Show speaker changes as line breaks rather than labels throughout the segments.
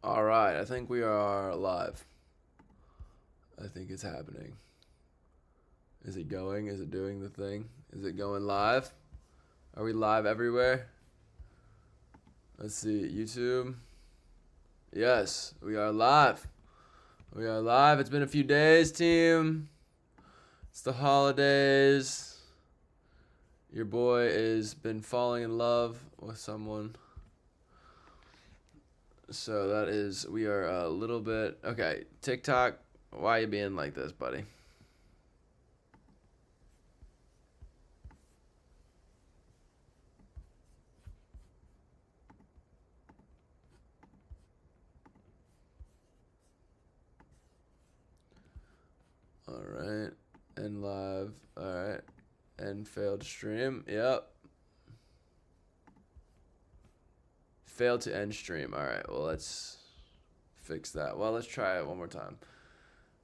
All right, I think we are live. I think it's happening. Is it going? Is it doing the thing? Is it going live? Are we live everywhere? Let's see, YouTube. Yes, we are live. We are live. It's been a few days, team. It's the holidays. Your boy has been falling in love with someone. So that is, we are a little bit, okay, TikTok, why are you being like this, buddy? All right, and live, all right, and failed stream, yep. Failed to end stream, all right, well, let's fix that. Well, let's try it one more time.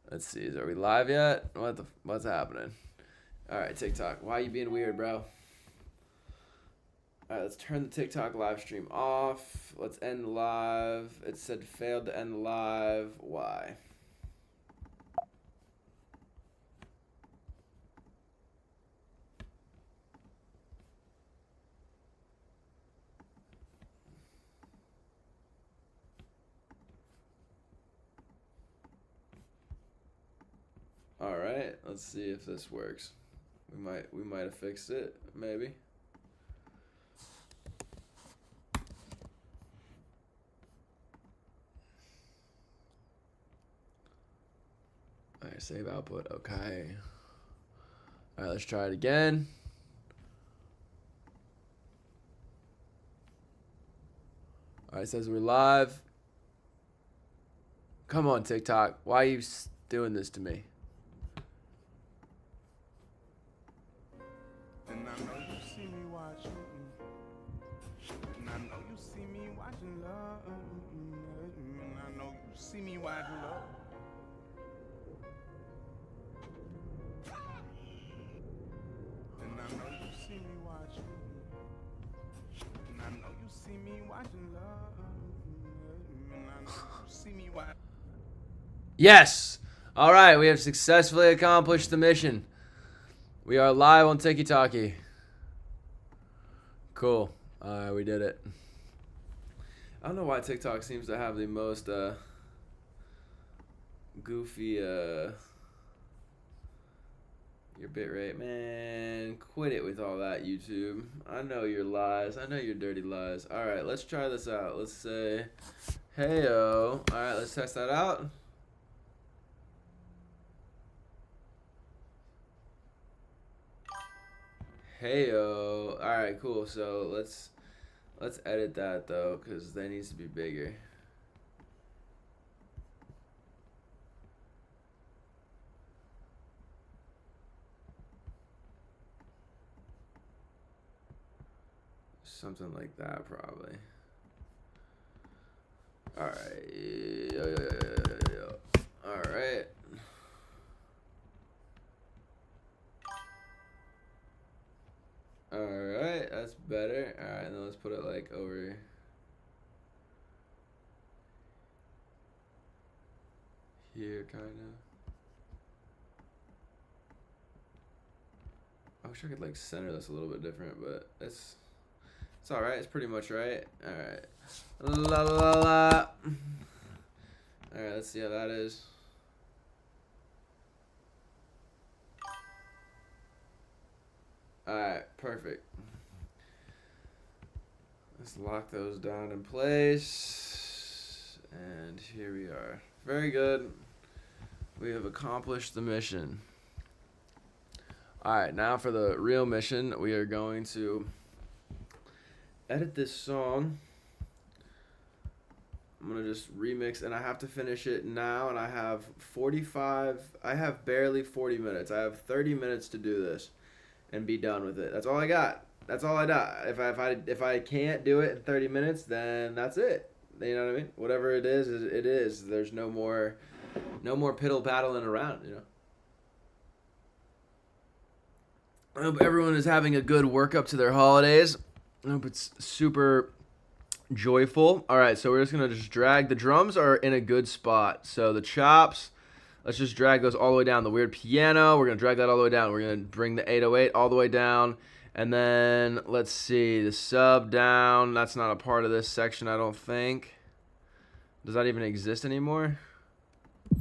Let's see, are we live yet? What's happening? All right, TikTok, why are you being weird, bro? All right, let's turn the TikTok live stream off. Let's end live. It said failed to end live. Why? All right, let's see if this works. We might have fixed it, maybe. All right, save output. Okay. All right, let's try it again. All right, it says we're live. Come on, TikTok. Why are you doing this to me?
And I know you see me watching. And I know you see me watching love. And I know you see me watching love. And I know you see me watching. And I know you see me watching love. And I know you see me watching.
Yes. All right, we have successfully accomplished the mission. We are live on TikTok. Cool. All right, we did it. I don't know why TikTok seems to have the most goofy your bitrate. Man, quit it with all that, YouTube. I know your lies. I know your dirty lies. All right, let's try this out. Let's say, heyo. All right, let's test that out. Heyo. All right, cool. So let's edit that though, cause that needs to be bigger. Something like that, probably. All right. All right. All right, that's better. All right, then let's put it like over here, kind of. I wish I could like center this a little bit different, but it's all right. It's pretty much right. All right. La la la. All right, let's see how that is. All right, perfect. Let's lock those down in place. And here we are. Very good. We have accomplished the mission. Alright, now for the real mission. We are going to edit this song. I'm going to just remix, and I have to finish it now, and I have barely 40 minutes. I have 30 minutes to do this and be done with it. That's all I got. That's all I got. If I can't do it in 30 minutes, then that's it. You know what I mean? Whatever it is, it is. There's no more piddle paddling around, you know. I hope everyone is having a good work up to their holidays. I hope it's super joyful. All right, so we're just gonna just drag. The drums are in a good spot. So the chops, let's just drag those all the way down. The weird piano, we're gonna drag that all the way down. We're gonna bring the 808 all the way down. And then let's see, the sub down. That's not a part of this section, I don't think. Does that even exist anymore?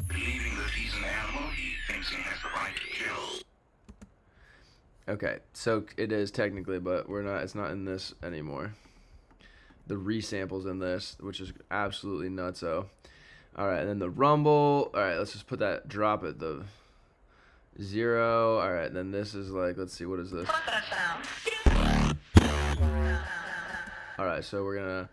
Believing that he's an animal, he thinks he has the right to kill.
Okay, so it is technically, but we're not. It's not in this anymore. The resamples in this, which is absolutely nutso. All right, and then the rumble. All right, let's just put that drop at the 0. All right, then this is like, let's see, what is this? All right, so we're gonna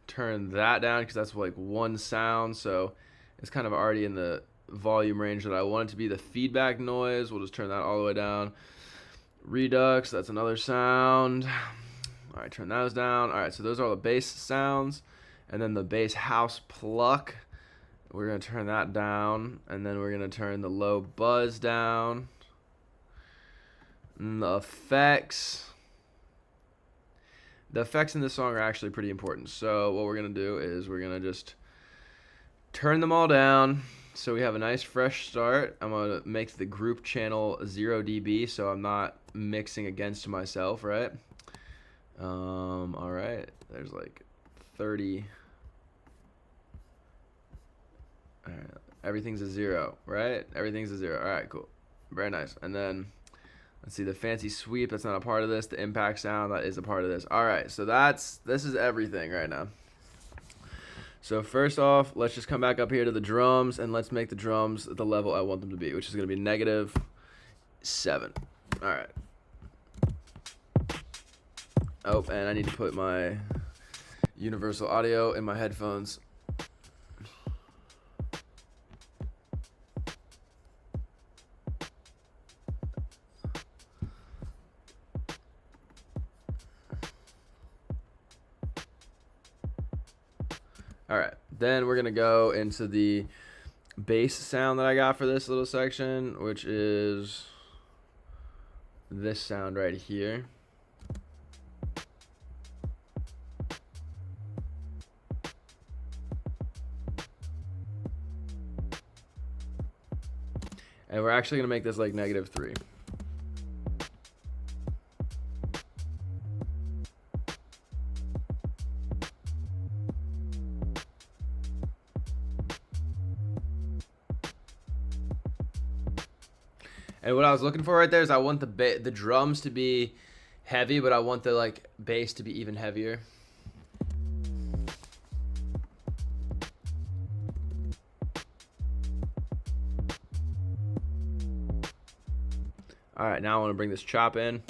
turn that down because that's like one sound, so it's kind of already in the volume range that I want it to be. The feedback noise, we'll just turn that all the way down. Redux, that's another sound. All right, turn those down. All right, so those are all the bass sounds. And then the bass house pluck, we're going to turn that down. And then we're going to turn the low buzz down. And the effects. The effects in this song are actually pretty important. So what we're going to do is we're going to just turn them all down. So we have a nice fresh start. I'm going to make the group channel 0 dB so I'm not mixing against myself, right? All right, there's like 30. All right, everything's a 0, right? Everything's a 0. All right, cool. Very nice. And then let's see, the fancy sweep, that's not a part of this. The impact sound, that is a part of this. All right, so this is everything right now. So first off, let's just come back up here to the drums and let's make the drums at the level I want them to be, which is going to be -7. All right. Oh, and I need to put my universal audio in my headphones. All right, then we're gonna go into the bass sound that I got for this little section, which is this sound right here. And we're actually gonna make this like -3. And what I was looking for right there is I want the drums to be heavy, but I want the like bass to be even heavier. All right, now I want to bring this chop in.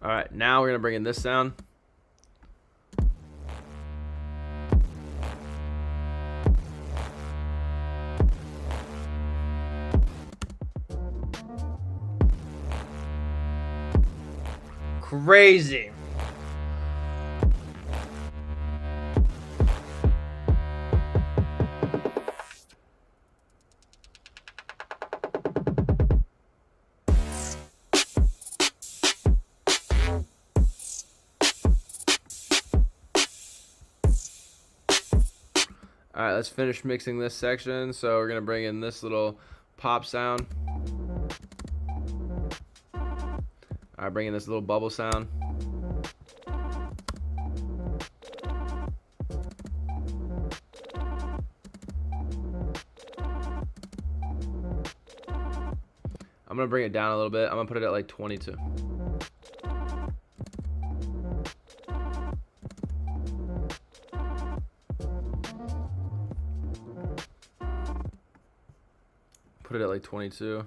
All right, now we're gonna bring in this sound. Crazy. All right, let's finish mixing this section. So we're gonna bring in this little pop sound. All right, bring in this little bubble sound. I'm gonna bring it down a little bit. I'm gonna put it at like 22. Put it at like 22.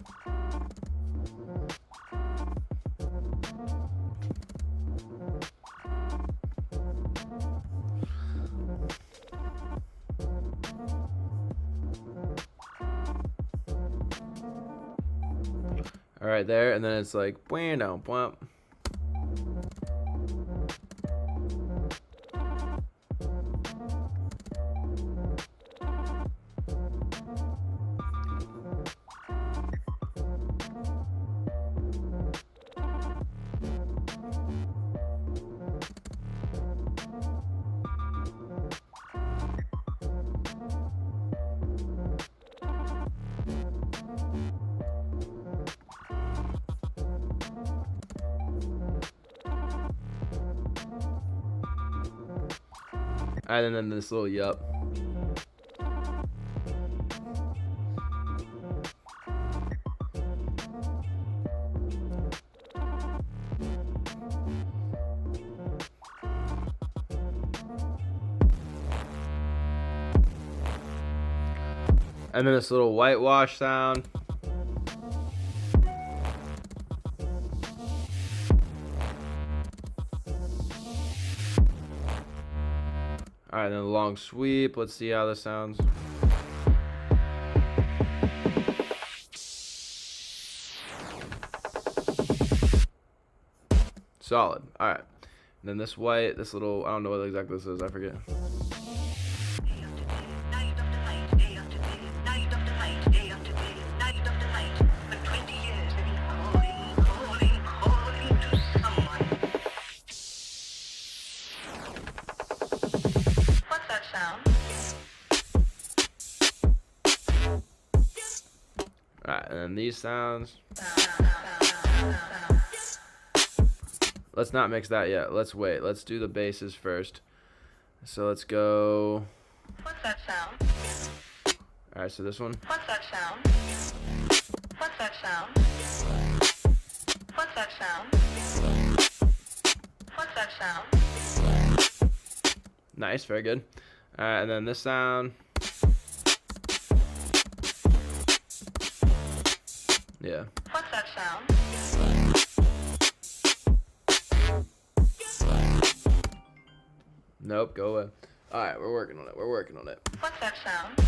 All right, there, and then it's like bueno, bump. Alright, and then this little yup. And then this little whitewash sound. Alright, then a long sweep. Let's see how this sounds. Solid. Alright. And then this white, this little, I don't know what exactly this is, I forget. Alright, and then these sounds. Let's not mix that yet. Let's wait. Let's do the basses first. So let's go.
What's that sound?
Alright, so this one.
What's that sound? What's that sound? What's that sound? What's that sound?
Nice, very good. Alright, and then this sound. Yeah.
What's that sound?
Nope, go away. Alright, we're working on it. We're working on it.
What's that sound?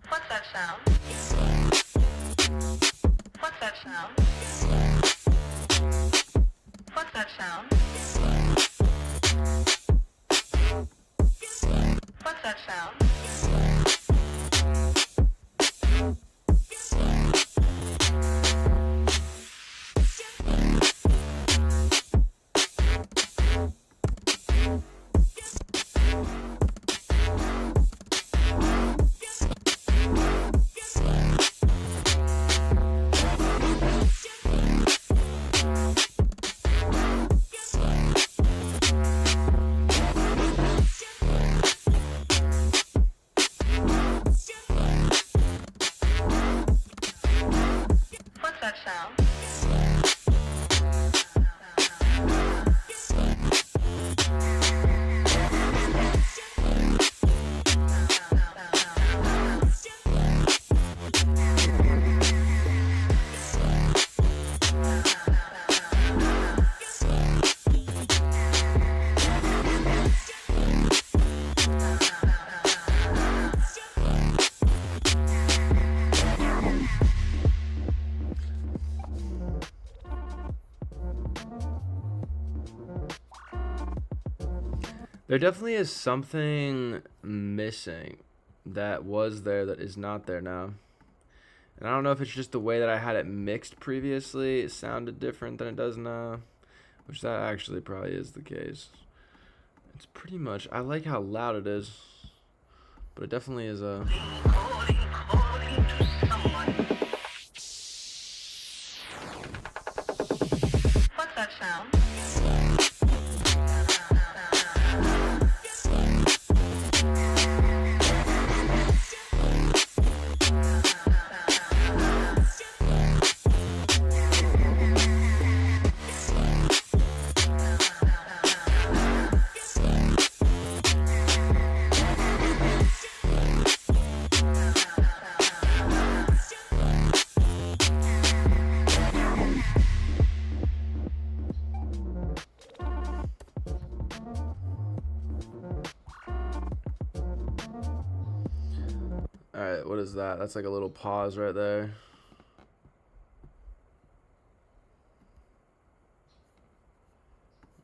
What's that sound? What's that sound? What's that sound? What's that sound? What's that sound?
There definitely is something missing that was there that is not there now. And I don't know if it's just the way that I had it mixed previously. It sounded different than it does now. Which that actually probably is the case. It's pretty much, I like how loud it is. But it definitely is a...
Calling to someone. What's that sound?
Alright, what is that? That's like a little pause right there.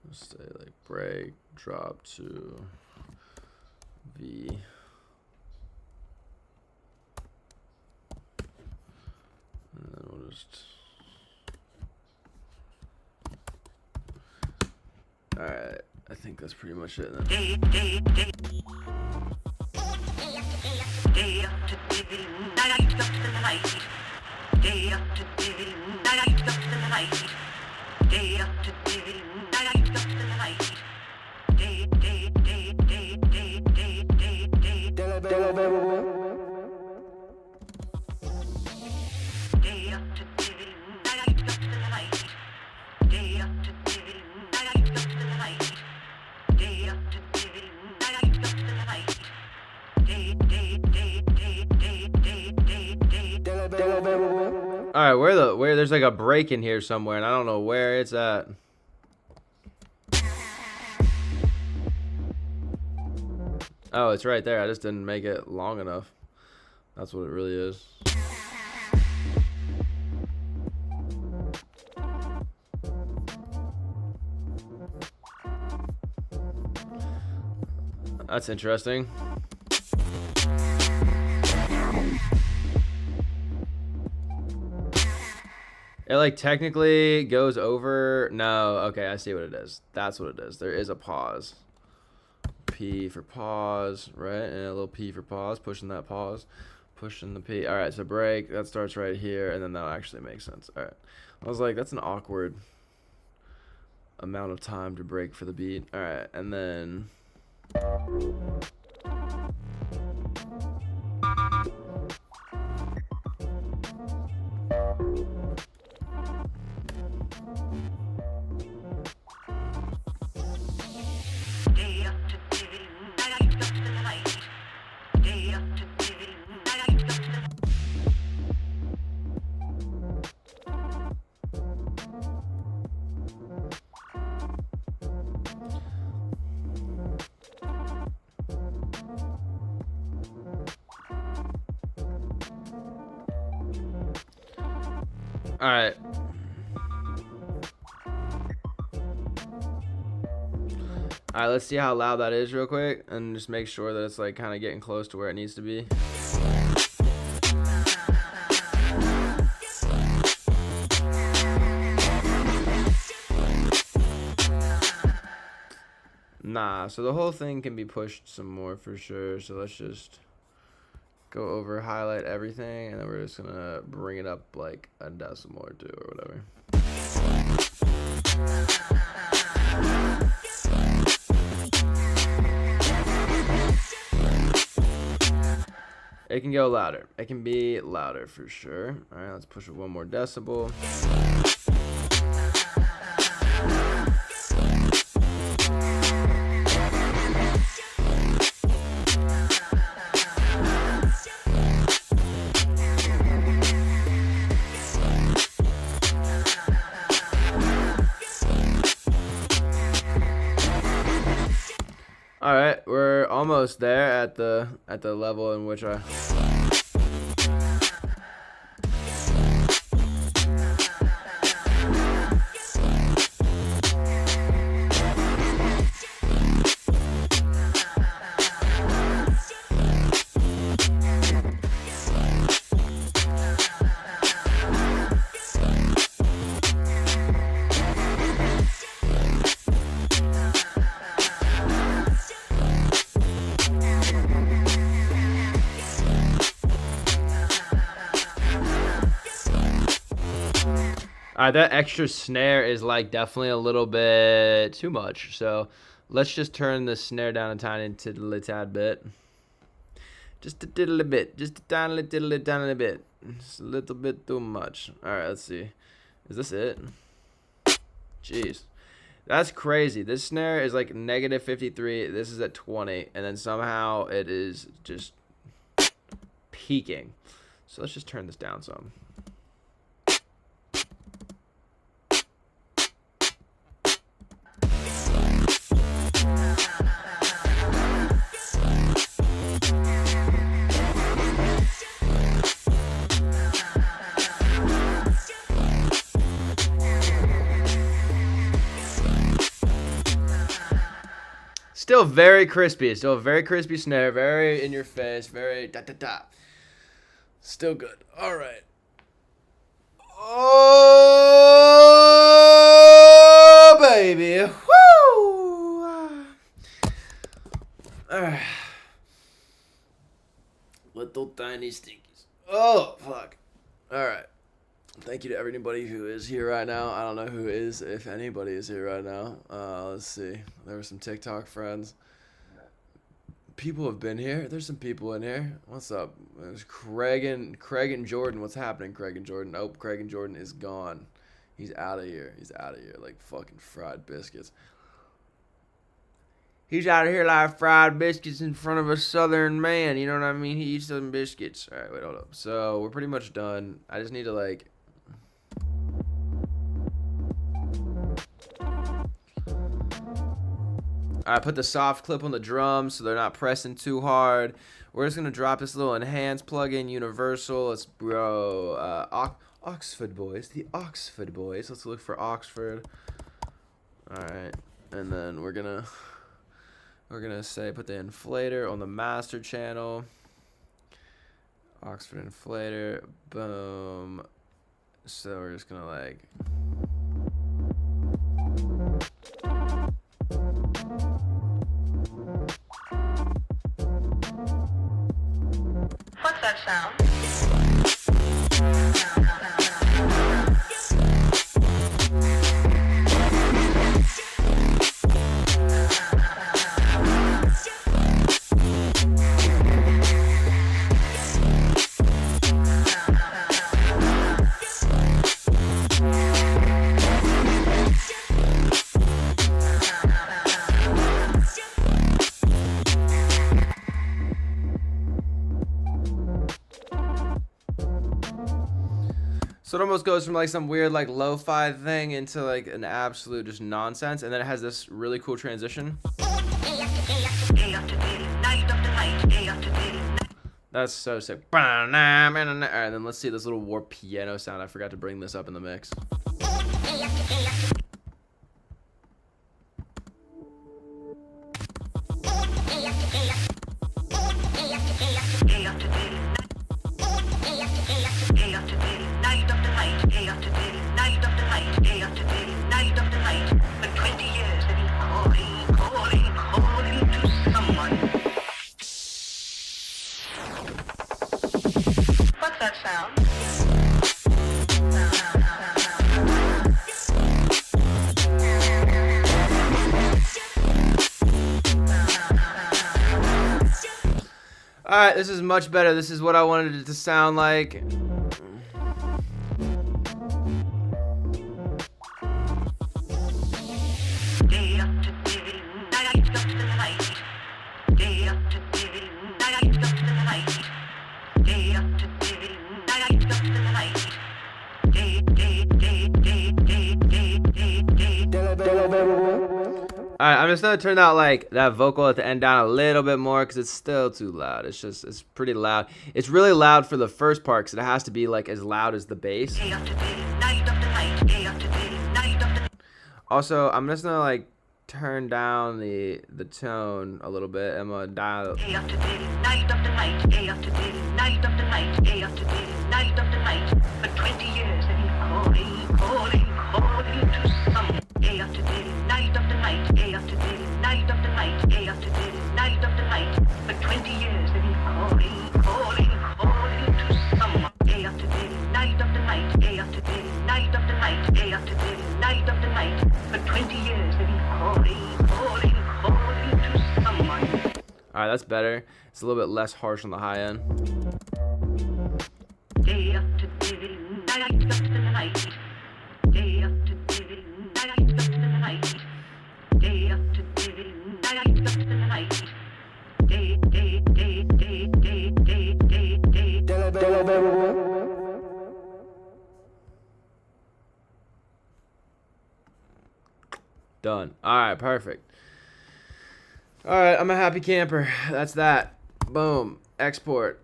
Let's say like break, drop to V. And then we'll just. Alright, I think that's pretty much it then. All right, where there's like a break in here somewhere, and I don't know where it's at. Oh, it's right there. I just didn't make it long enough. That's what it really is. That's interesting. It like technically goes over. No, okay, I see what it is. That's what it is. There is a pause. P for pause, right? And a little P for pause, pushing that pause, pushing the P. All right, so break, that starts right here, and then that actually makes sense. All right. I was like, that's an awkward amount of time to break for the beat. All right, and then all right. All right, let's see how loud that is real quick and just make sure that it's like kind of getting close to where it needs to be. Nah, so the whole thing can be pushed some more for sure. So let's just go over, highlight everything, and then we're just gonna bring it up like a decimal or two or whatever. It can go louder. It can be louder for sure. All right, let's push it one more decibel. All right, we're almost there at the level in which I. Alright, that extra snare is like definitely a little bit too much. So let's just turn the snare down a tiny tad bit. Just a little bit. Just a tiny bit. Just a little bit too much. Alright, let's see. Is this it? Jeez. That's crazy. This snare is like negative 53. This is at 20. And then somehow it is just peaking. So let's just turn this down some. still very crispy. It's still a very crispy snare, very in your face, very da da da. Still good. All right. Oh, baby. Woo! All right. Little tiny stinkies. Oh, fuck. All right. Thank you to everybody who is here right now. I don't know who is, if anybody is here right now. Let's see. There were some TikTok friends. People have been here. There's some people in here. What's up? There's Craig and Jordan. What's happening, Craig and Jordan? Oh, Craig and Jordan is gone. He's out of here. He's out of here like fucking fried biscuits. He's out of here like fried biscuits in front of a southern man. You know what I mean? He eats some biscuits. All right, wait, hold up. So we're pretty much done. I just need to like... I put the soft clip on the drums so they're not pressing too hard. We're just gonna drop this little enhance plugin, Universal. Let's Oxford Boys, the Oxford Boys. Let's look for Oxford. All right, and then we're gonna say put the inflator on the master channel. Oxford inflator, boom. So we're just gonna like.
What's that sound?
So it almost goes from like some weird like lo-fi thing into like an absolute just nonsense, and then it has this really cool transition. That's so sick. Alright, then let's see this little warp piano sound. I forgot to bring this up in the mix.
What's that sound?
Alright, this is much better. This is what I wanted it to sound like. Alright, I'm just gonna turn out like that vocal at the end down a little bit more because it's still too loud. It's pretty loud. It's really loud for the first part because it has to be like as loud as the bass. Also, I'm just gonna like turn down the tone a little bit. I'm gonna dial.
For 20 years, and he's calling to someone. Day after day, night after night, day after day, night after night, day after day, night after night. For 20 years, and he's calling to someone. Day after day, night after night, day after day, night after night, day after day, night after night. For 20 years, and he's calling to someone.
Alright, that's better. It's a little bit less harsh on the high end.
Day after day, night after night. Day after day, night after night. Day after day, night after night. Day.
Done. Alright, perfect. Alright, I'm a happy camper. That's that. Boom. Export.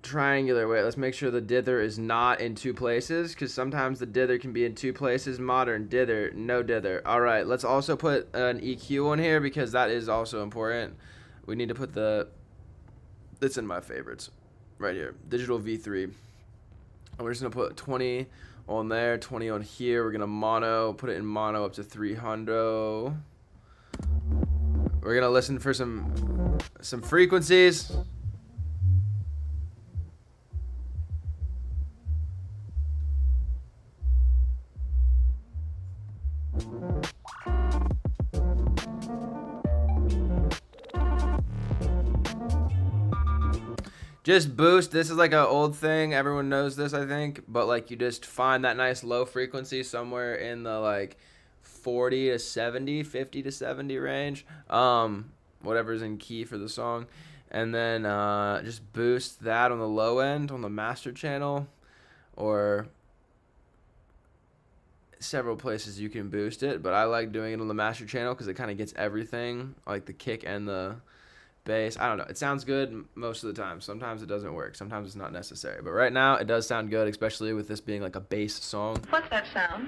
triangular. Wait, let's make sure the dither is not in two places, because sometimes the dither can be in two places. Modern dither, no dither. All right, let's also put an EQ on here, because that is also important. We need to put it's in my favorites right here, digital V3. And we're just gonna put 20 on there, 20 on here. We're gonna put it in mono up to 300. We're gonna listen for some frequencies. Just boost. This is like an old thing. Everyone knows this, I think. But like, you just find that nice low frequency somewhere in the like 40 to 70, 50 to 70 range. Whatever's in key for the song. And then just boost that on the low end on the master channel, or several places you can boost it. But I like doing it on the master channel because it kind of gets everything, like the kick and the bass. I don't know. It sounds good most of the time. Sometimes it doesn't work. Sometimes it's not necessary. But right now it does sound good, especially with this being like a bass song.
What's that sound?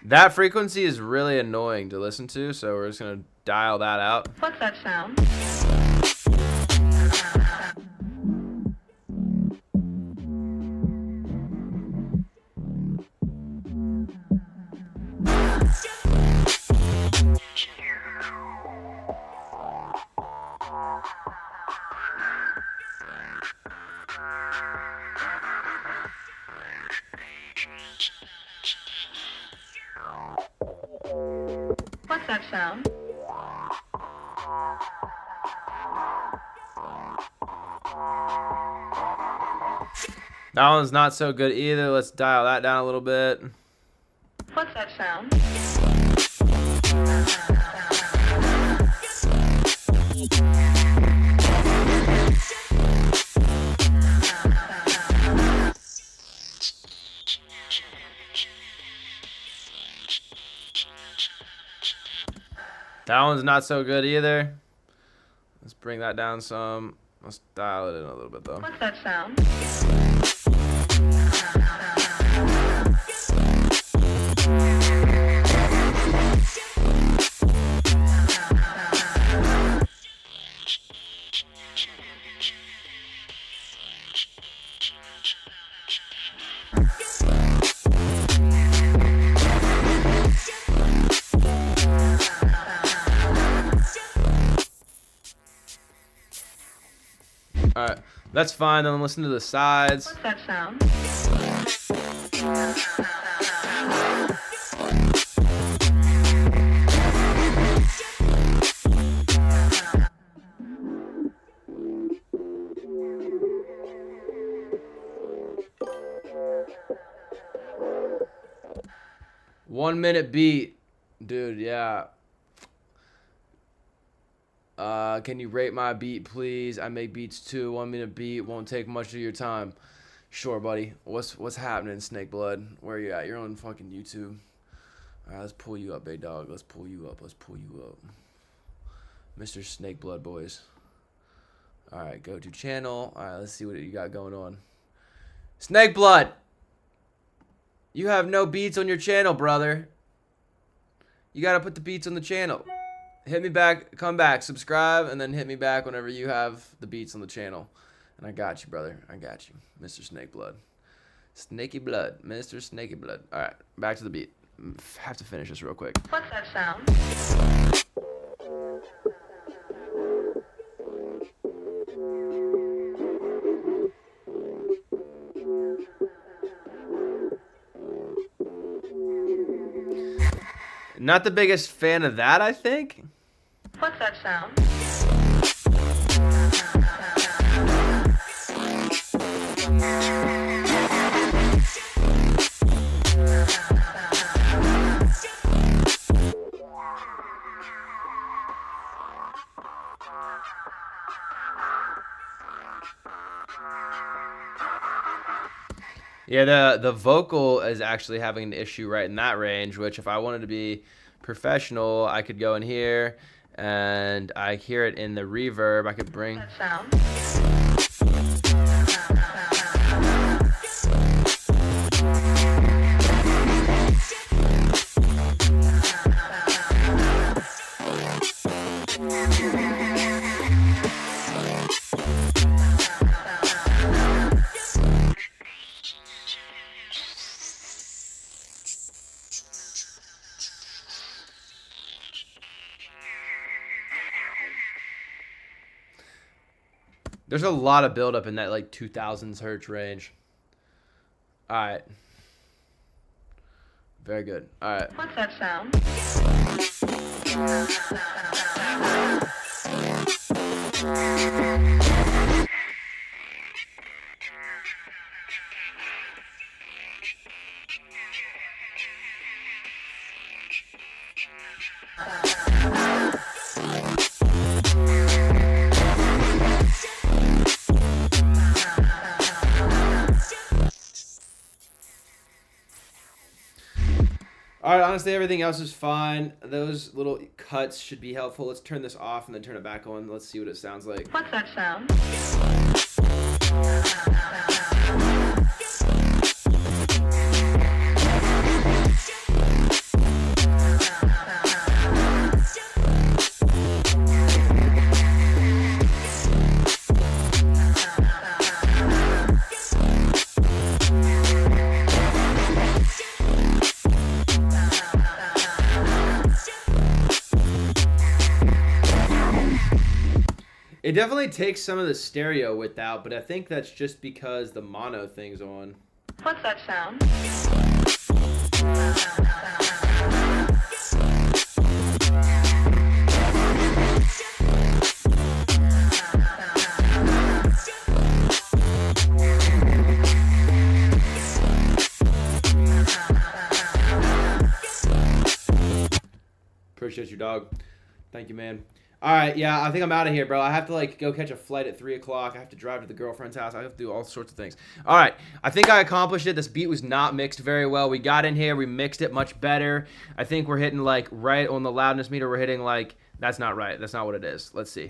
That frequency is really annoying to listen to, so we're just going to dial that out.
What's that sound? What's that sound?
That one's not so good either. Let's dial that down a little bit.
What's that sound?
That one's not so good either. Let's bring that down some. Let's dial it in a little bit though.
What's that sound?
Alright, that's fine. Then listen to the sides.
What's that sound?
One minute beat. Dude, yeah. Can you rate my beat, please? I make beats too. 1 minute beat won't take much of your time. Sure, buddy. What's happening, Snake Blood? Where are you at? You're on fucking YouTube. Alright, let's pull you up, big dog. Let's pull you up. Let's pull you up. Mr. Snake Blood boys. Alright, go to channel. Alright, let's see what you got going on. Snake Blood! You have no beats on your channel, brother. You gotta put the beats on the channel. Hit me back, come back, subscribe, and then hit me back whenever you have the beats on the channel. And I got you, brother. I got you. Mr. Snake Blood. Snaky Blood. Mr. Snaky Blood. Alright, back to the beat. Have to finish this real quick.
What's that sound?
Not the biggest fan of that, I think.
What's that sound?
Yeah, the vocal is actually having an issue right in that range, which if I wanted to be professional, I could go in here and I hear it in the reverb. I could bring...
That sound.
There's a lot of buildup in that like 2000s hertz range. All right. Very good. All right.
What's that sound?
All right, honestly, everything else is fine. Those little cuts should be helpful. Let's turn this off and then turn it back on. Let's see what it sounds like.
What's that sound?
It definitely takes some of the stereo width out, but I think that's just because the mono thing's on.
What's that sound?
Appreciate you, dog. Thank you, man. All right, yeah, I think I'm out of here, bro. I have to like go catch a flight at 3 o'clock. I have to drive to the girlfriend's house. I have to do all sorts of things. All right, I think I accomplished it. This beat was not mixed very well. We got in here, we mixed it much better. I think we're hitting like right on the loudness meter. We're hitting like, that's not right. That's not what it is. Let's see.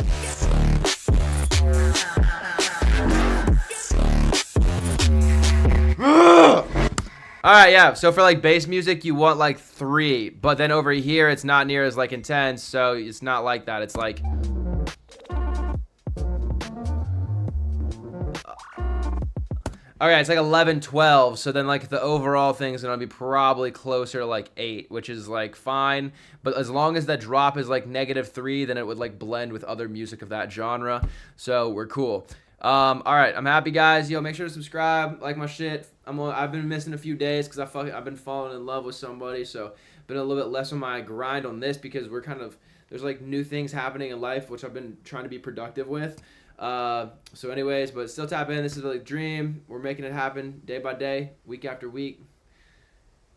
All right, yeah. So for like bass music, you want like 3, but then over here, it's not near as like intense. So it's not like that. It's like. Okay, it's like 11, 12. So then like the overall thing is gonna be probably closer to like 8, which is like fine. But as long as that drop is like -3, then it would like blend with other music of that genre. So we're cool. All right, I'm happy, guys. Yo, make sure to subscribe, like my shit. I've been missing a few days because I've been falling in love with somebody, so been a little bit less on my grind on this because there's like new things happening in life which I've been trying to be productive with. So anyways, but still tap in. This is like dream. We're making it happen day by day, week after week.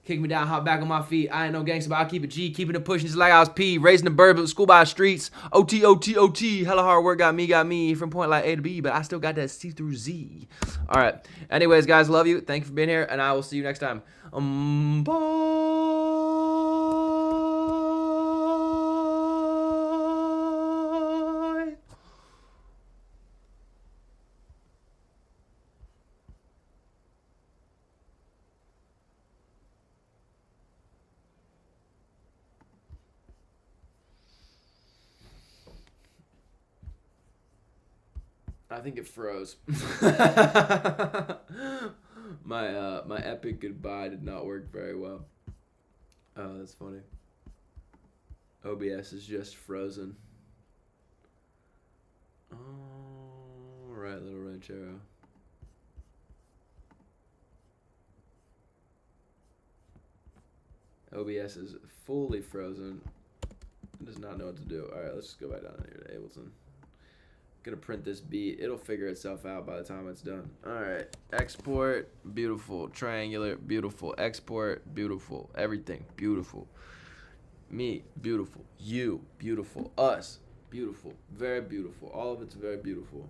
Kick me down, hop back on my feet. I ain't no gangster, but I'll keep it G. Keeping it pushing just like I was P. Raising the bird, but school by the streets. OT, OT, OT. Hella hard work got me. From point like A to B, but I still got that C through Z. All right. Anyways, guys, love you. Thank you for being here, and I will see you next time. Bye. I think it froze. My epic goodbye did not work very well. Oh, that's funny. OBS is just frozen. All right, little ranchero. OBS is fully frozen. It does not know what to do. All right, let's just go back down here to Ableton. Gonna print this beat. It'll figure itself out by the time it's done. All right, export, beautiful. Triangular, beautiful. Export, beautiful. Everything, beautiful. Me, beautiful. You, beautiful. Us, beautiful. Very beautiful. All of it's very beautiful.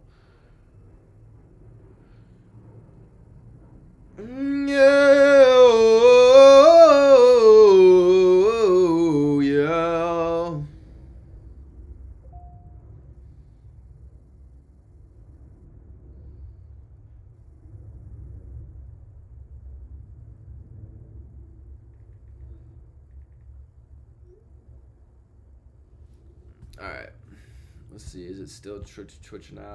All right. Let's see. Is it still twitching out?